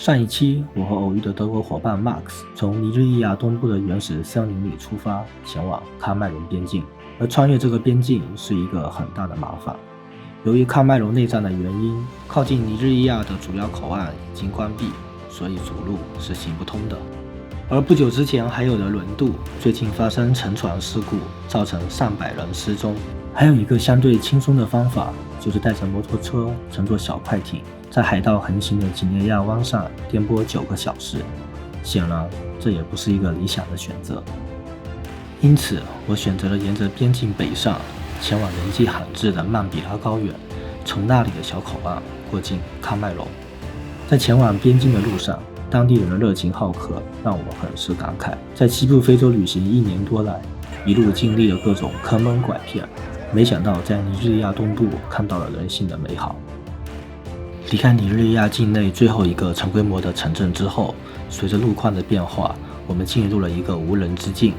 上一期，我和偶遇的德国伙伴 Max 从尼日利亚东部的原始森林里出发，前往喀麦隆边境。而穿越这个边境是一个很大的麻烦。由于喀麦隆内战的原因，靠近尼日利亚的主要口岸已经关闭，所以主路是行不通的。而不久之前还有的轮渡最近发生沉船事故，造成上百人失踪。还有一个相对轻松的方法，就是带着摩托车乘坐小快艇，在海盗横行的几内亚湾上颠簸9个小时。显然，这也不是一个理想的选择。因此，我选择了沿着边境北上，前往人迹罕至的曼比拉高原，从那里的小口岸过境喀麦隆。在前往边境的路上，当地人的热情好客让我很是感慨。在西部非洲旅行1年多来，一路经历了各种坑蒙拐骗，没想到在尼日利亚东部看到了人性的美好。离开尼日利亚境内最后一个成规模的城镇之后，随着路况的变化，我们进入了一个无人之境。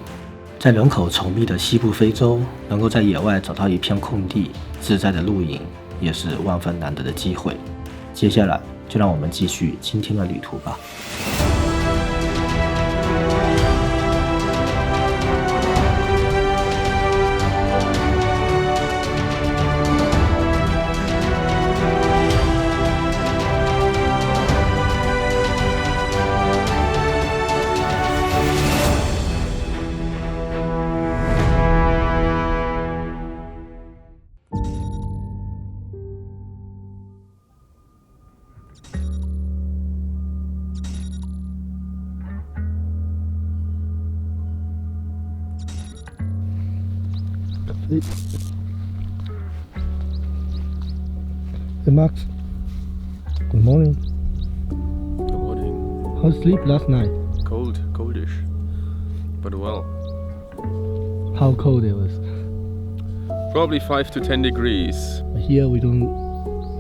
在人口稠密的西部非洲，能够在野外找到一片空地，自在的露营，也是万分难得的机会。接下来，就让我们继续今天的旅途吧。Hey Max, good morning. Good morning. How's sleep last night? Coldish, but well. How cold it was? Probably 5 to 10 degrees. Here we don't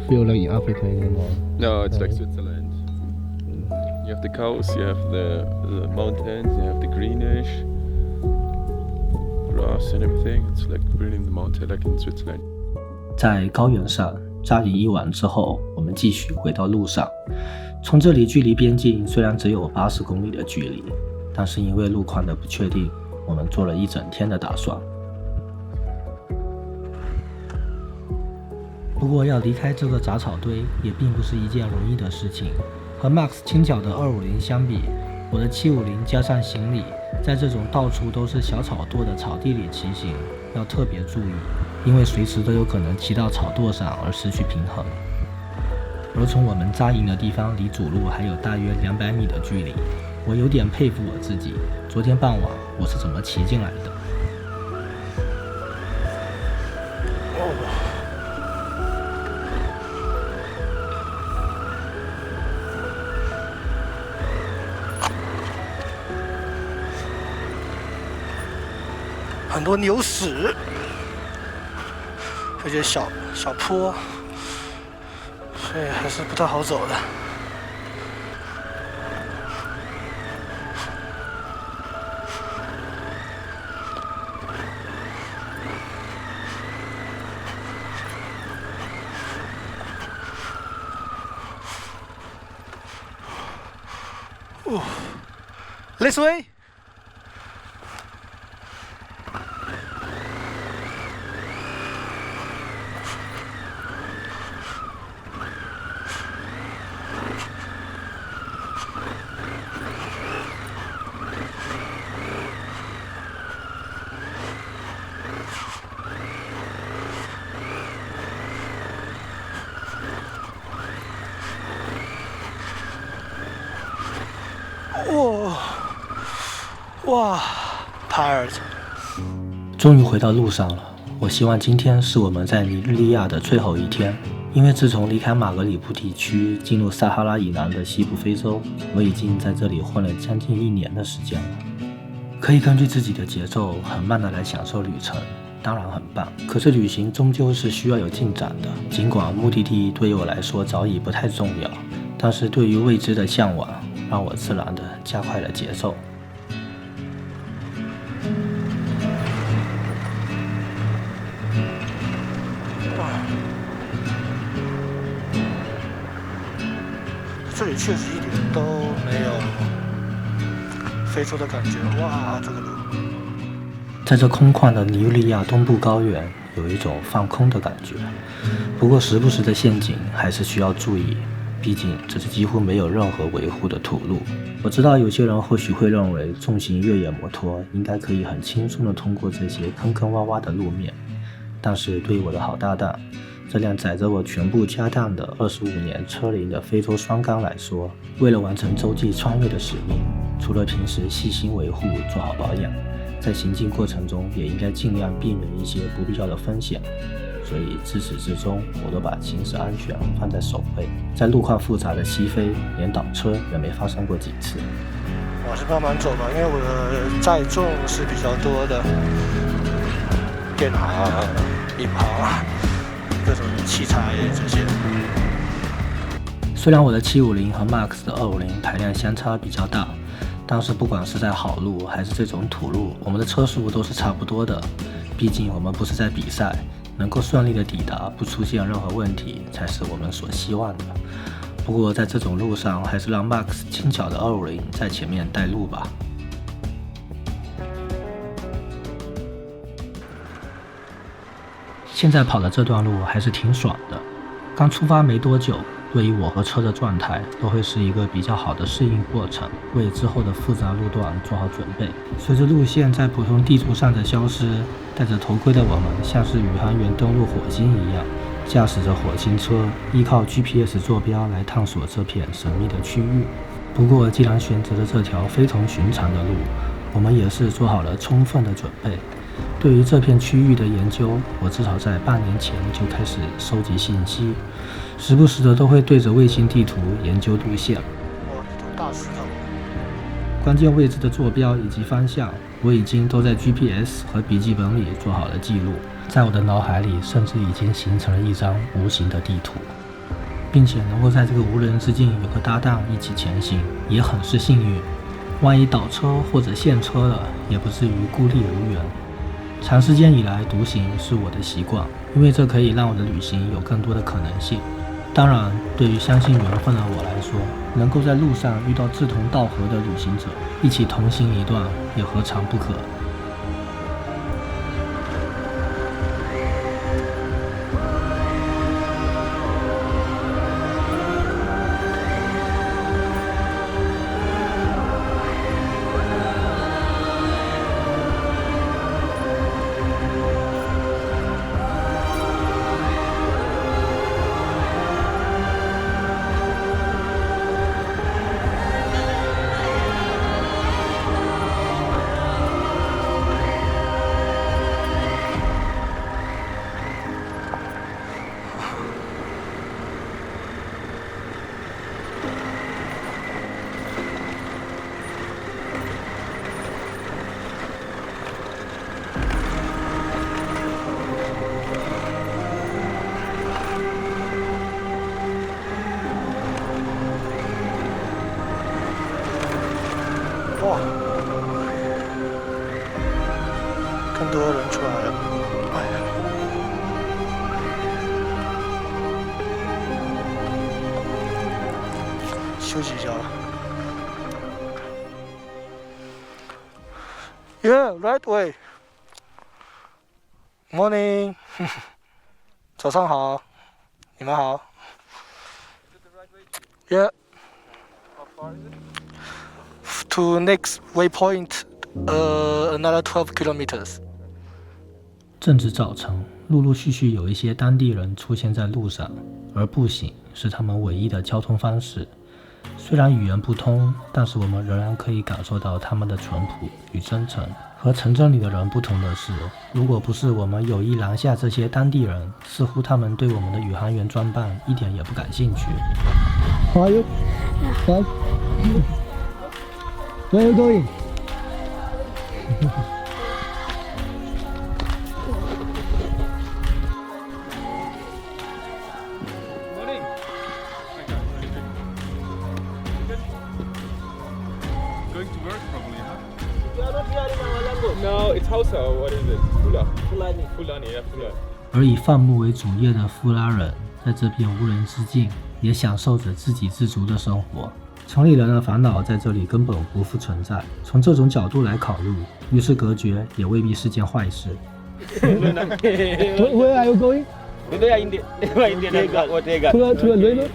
feel like in Africa anymore. No, it's like Switzerland. You have the coast, you have the mountains, you have the greenish grass and everything. It's like really in the mountain, like in Switzerland. 在高原上扎营一晚之后，我们继续回到路上。从这里距离边境虽然只有80公里的距离，但是因为路况的不确定，我们做了一整天的打算。不过要离开这个杂草堆也并不是一件容易的事情。和 Max 轻巧的250相比，我的750加上行李，在这种到处都是小草垛的草地里骑行，要特别注意，因为随时都有可能骑到草垛上而失去平衡。而从我们扎营的地方离主路还有大约200米的距离，我有点佩服我自己，昨天傍晚我是怎么骑进来的。很多牛屎，有些小坡，所以还是不太好走的。This way.哇 ，tired。终于回到路上了。我希望今天是我们在尼日利亚的最后一天，因为自从离开马格里布地区进入撒哈拉以南的西部非洲，我已经在这里混了将近1年的时间了。可以根据自己的节奏很慢的来享受旅程，当然很棒。可是旅行终究是需要有进展的，尽管目的地对于我来说早已不太重要，但是对于未知的向往，让我自然的加快了节奏。这里确实一点都没有飞出的感觉。哇，这个路！在这空旷的尼日利亚东部高原，有一种放空的感觉。不过时不时的陷阱还是需要注意，毕竟这是几乎没有任何维护的土路。我知道有些人或许会认为重型越野摩托应该可以很轻松地通过这些坑坑洼洼的路面，但是对于我的好搭档，这辆载着我全部家当的25年车龄的非洲双缸来说，为了完成洲际穿越的使命，除了平时细心维护做好保养，在行进过程中也应该尽量避免一些不必要的风险。所以自始至终我都把行驶安全放在首位，在路况复杂的西非连倒车也没发生过几次。我是慢慢走吧，因为我的载重是比较多的，电脑、椅盘、各种器材这些。虽然我的750和 Max 的250排量相差比较大，但是不管是在好路还是这种土路，我们的车速都是差不多的。毕竟我们不是在比赛，能够顺利的抵达，不出现任何问题，才是我们所希望的。不过在这种路上，还是让 Max 轻巧的250在前面带路吧。现在跑的这段路还是挺爽的，刚出发没多久，对于我和车的状态都会是一个比较好的适应过程，为之后的复杂路段做好准备。随着路线在普通地图上的消失，戴着头盔的我们像是宇航员登陆火星一样，驾驶着火星车，依靠 GPS 坐标来探索这片神秘的区域。不过既然选择了这条非同寻常的路，我们也是做好了充分的准备。对于这片区域的研究，我至少在半年前就开始收集信息，时不时的都会对着卫星地图研究路线。哇，这种大石头！关键位置的坐标以及方向，我已经都在 GPS 和笔记本里做好了记录，在我的脑海里甚至已经形成了一张无形的地图，并且能够在这个无人之境有个搭档一起前行，也很是幸运。万一倒车或者陷车了，也不至于孤立无援。长时间以来，独行是我的习惯，因为这可以让我的旅行有更多的可能性。当然，对于相信缘分的我来说，能够在路上遇到志同道合的旅行者，一起同行一段，也何尝不可。哇，更多人出来了！哎呀，休息一下吧。Yeah, right way. Morning. 早上好，你们好。Yeah. To next waypoint, another 12 kilometers. 正值早晨，陆陆续续有一些当地人出现在路上，而步行是他们唯一的交通方式。虽然语言不通，但是我们仍然可以感受到他们的淳朴与真诚。和城镇里的人不同的是，如果不是我们有意拦下这些当地人，似乎他们对我们的宇航员装扮一点也不感兴趣。How are you? Fine. Where are you going? Morning. Going to work probably, huh? You are not hearing our language. No, it's Hausa. What is it? Fula. Fulani. Fulani, yeah, Fula. 而以放牧为主业的富拉人，在这片无人之境，也享受着自给自足的生活。城里人的烦恼在这里根本不复存在。从这种角度来考虑，与世隔绝也未必是件坏事。Where are you going? India. To the river?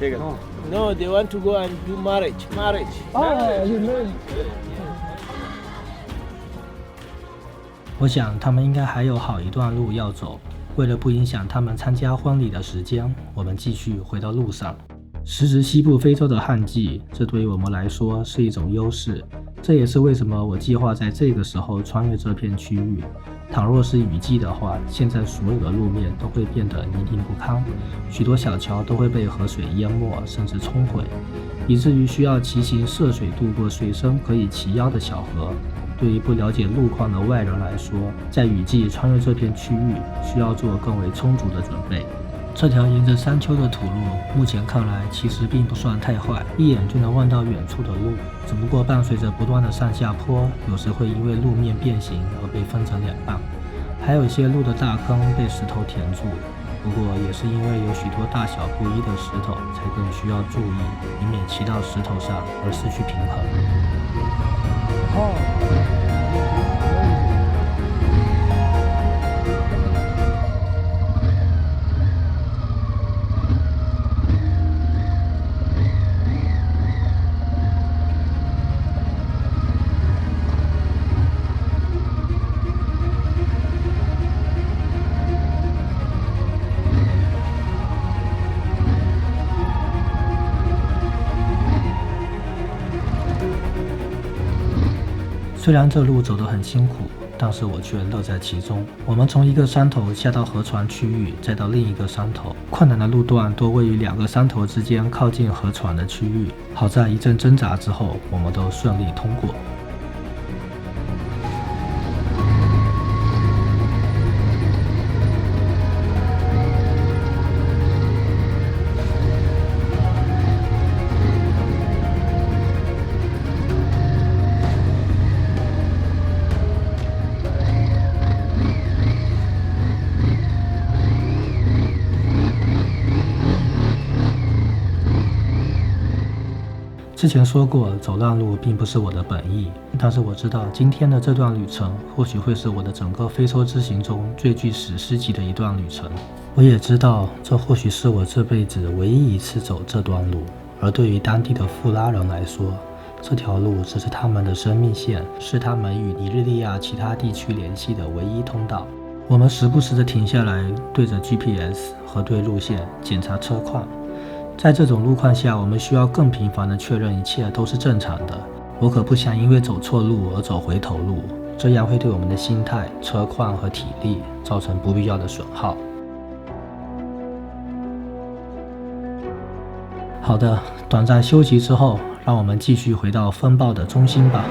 No, they want to go and do marriage. Oh, you married. 我想他们应该还有好一段路要走。为了不影响他们参加婚礼的时间，我们继续回到路上。时值西部非洲的旱季，这对于我们来说是一种优势。这也是为什么我计划在这个时候穿越这片区域。倘若是雨季的话，现在所有的路面都会变得泥泞不堪，许多小桥都会被河水淹没甚至冲毁，以至于需要骑行涉水渡过水深可以齐腰的小河。对于不了解路况的外人来说，在雨季穿越这片区域需要做更为充足的准备。这条沿着山丘的土路，目前看来其实并不算太坏，一眼就能望到远处的路。只不过伴随着不断的上下坡，有时会因为路面变形而被分成两半，还有一些路的大坑被石头填住。不过也是因为有许多大小不一的石头，才更需要注意，以免骑到石头上而失去平衡。虽然这路走得很辛苦，但是我却乐在其中。我们从一个山头下到河床区域，再到另一个山头，困难的路段多位于两个山头之间靠近河床的区域。好在一阵挣扎之后，我们都顺利通过。之前说过，走烂路并不是我的本意，但是我知道今天的这段旅程或许会是我的整个非洲之行中最具史诗级的一段旅程。我也知道，这或许是我这辈子唯一一次走这段路，而对于当地的富拉人来说，这条路只是他们的生命线，是他们与尼日利亚其他地区联系的唯一通道。我们时不时地停下来，对着 GPS 核对路线，检查车况。在这种路况下，我们需要更频繁地确认一切都是正常的。我可不想因为走错路而走回头路，这样会对我们的心态、车况和体力造成不必要的损耗。好的，短暂休息之后，让我们继续回到风暴的中心吧。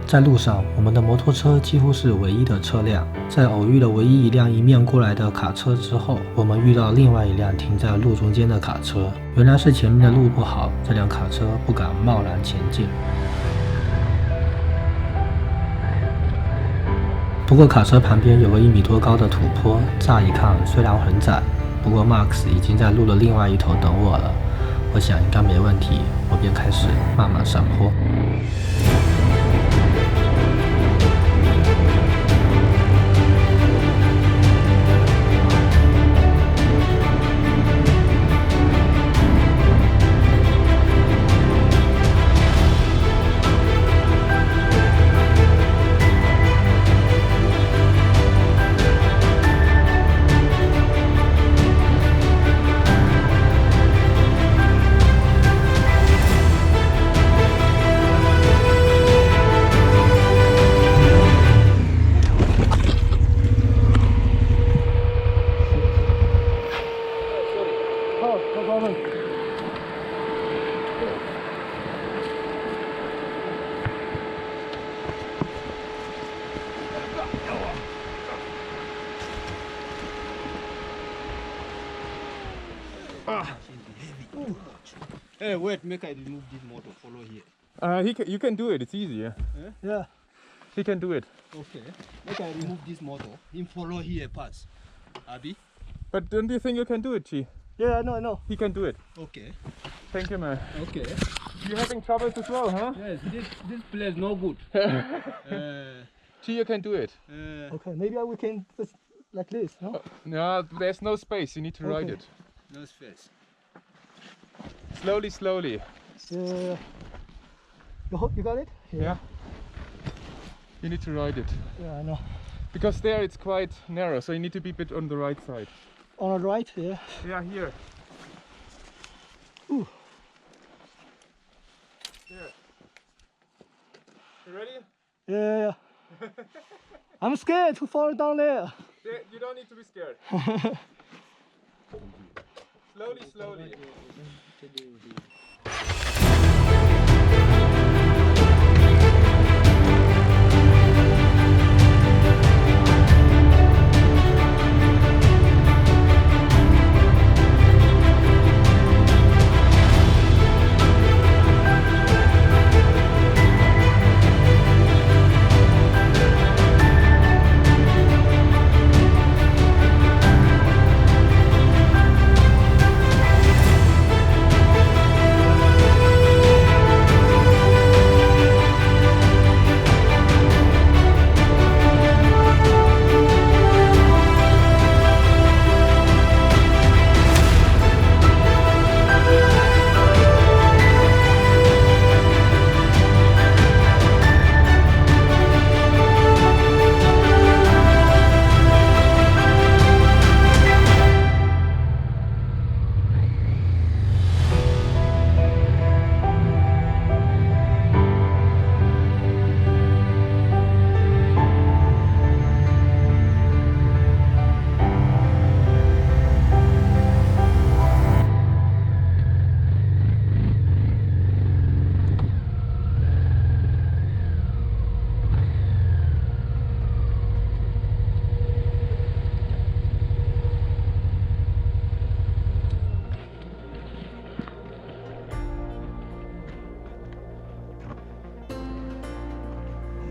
在路上，我们的摩托车几乎是唯一的车辆。在偶遇了唯一一辆迎面过来的卡车之后，我们遇到另外一辆停在路中间的卡车。原来是前面的路不好，这辆卡车不敢贸然前进。不过卡车旁边有个1米多高的土坡，乍一看虽然很窄，不过 Max 已经在路的另外一头等我了。我想应该没问题，我便开始慢慢上坡。Hey, wait, make I remove this motor. Follow here. You can do it. It's easy. Yeah. Yeah. He can do it. Okay. Make I remove this motor. Him follow here pass. Abi? But don't you think you can do it, Chi? Yeah, no. He can do it. Okay. Thank you, man. Okay. You're having troubles as well, huh? Yes, this place no good. Chi, you can do it. Okay, maybe we can just like this, no? No, there's no space. You need to ride Okay. it. No space. Slowly, slowly. Yeah. You got it? Yeah. You need to ride it. Yeah, I know. Because there it's quite narrow, so you need to be a bit on the right side. On the right, yeah. Yeah, here. Ooh. There. You ready? Yeah. I'm scared to fall down there. You don't need to be scared. Slowly, slowly.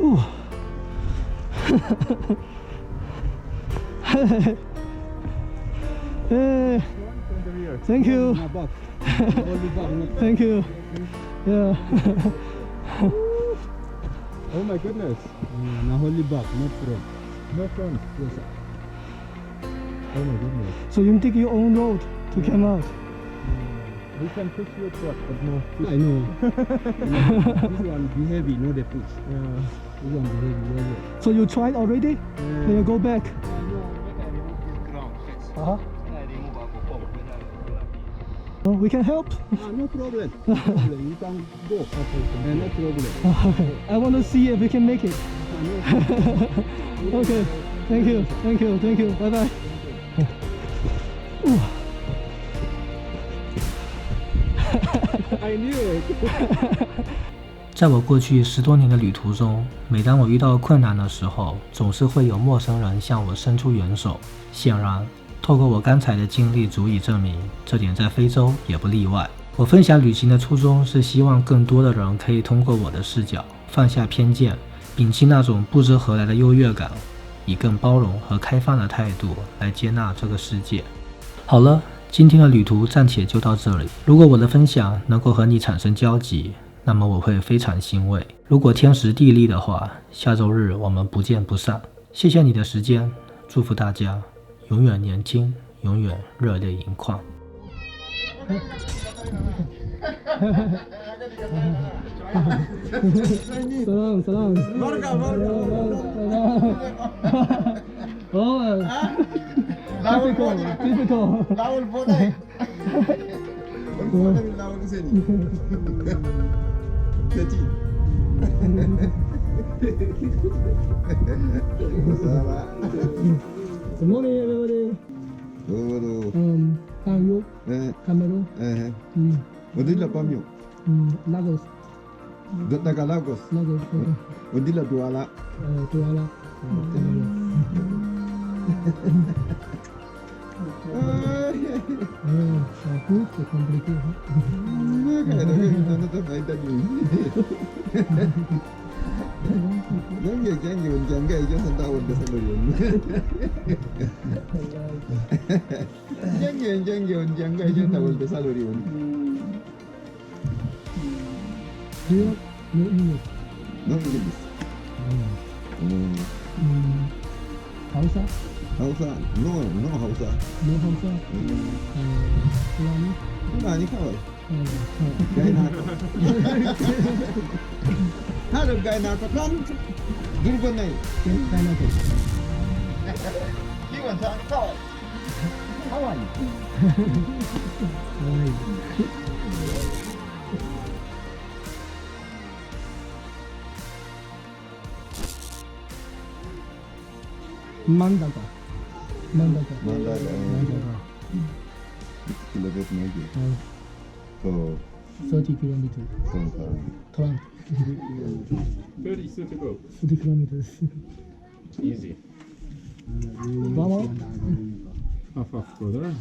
Ooh. Hey. Thank you. Thank you. Yeah. Oh my goodness. Now hold it back, not front. No front. Yes, sir. Oh my goodness. So you take your own road to come out. We can push your truck, but no. I know. This one be heavy, no the push. Yeah. This one be heavy, no the. So you tried already? Then you go back. I know, make I remove this ground first. Uh-huh. Then I remove, I go pump. We can help. No problem. No problem. You can go. No problem. I want to see if we can make it. Okay. Thank you. Thank you. Thank you. Bye bye. I knew it. 在我过去10多年的旅途中，每当我遇到困难的时候，总是会有陌生人向我伸出援手。显然，透过我刚才的经历足以证明，这点在非洲也不例外。我分享旅行的初衷是希望更多的人可以通过我的视角，放下偏见，摒弃那种不知何来的优越感，以更包容和开放的态度来接纳这个世界。好了，今天的旅途暂且就到这里。如果我的分享能够和你产生交集，那么我会非常欣慰。如果天时地利的话，下周日我们不见不散。谢谢你的时间，祝福大家永远年轻，永远热泪盈眶。Salam, salam. Oh, difficult. Laul boleh. Laul di sini. Jadi. Good morning, everybody. How are you? Cameroon? Odila pamyo. Lagos. Daga Lagos. Lagos. Odila Douala. Douala. Good, complicated. Jangan menjangkai jangan tahu dah sendiri. Jangan menjangkai jangan tahu dah sendiri. Dia no English. No English. Hausa? Hausa. No Hausa. No Hausa. Fulani? Fulani kawai. Gaya naka. Harap gaya naka kan durban nai. Gaya naka. Kiwon sa kawai. Hawaii. Mandaka. Kilometer lagi. 30 kilometers. 20. 30 still to go. 40 kilometers. Easy. Vamos. Half further.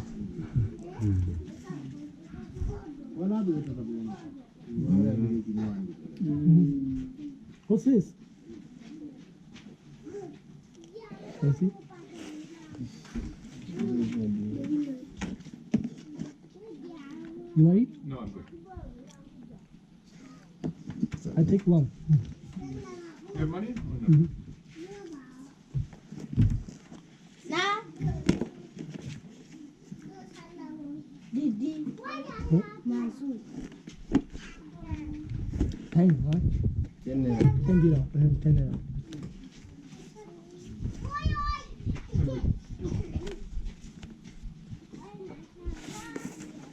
What's this? Can you see? You want it? No, I'm good. I take one. You have money? Or no? Ten, right? 10 dirham. 10 dirham.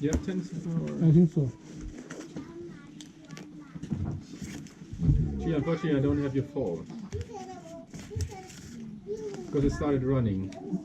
You have 10 or? I think so. Gee, unfortunately, I don't have your phone. Because it started running.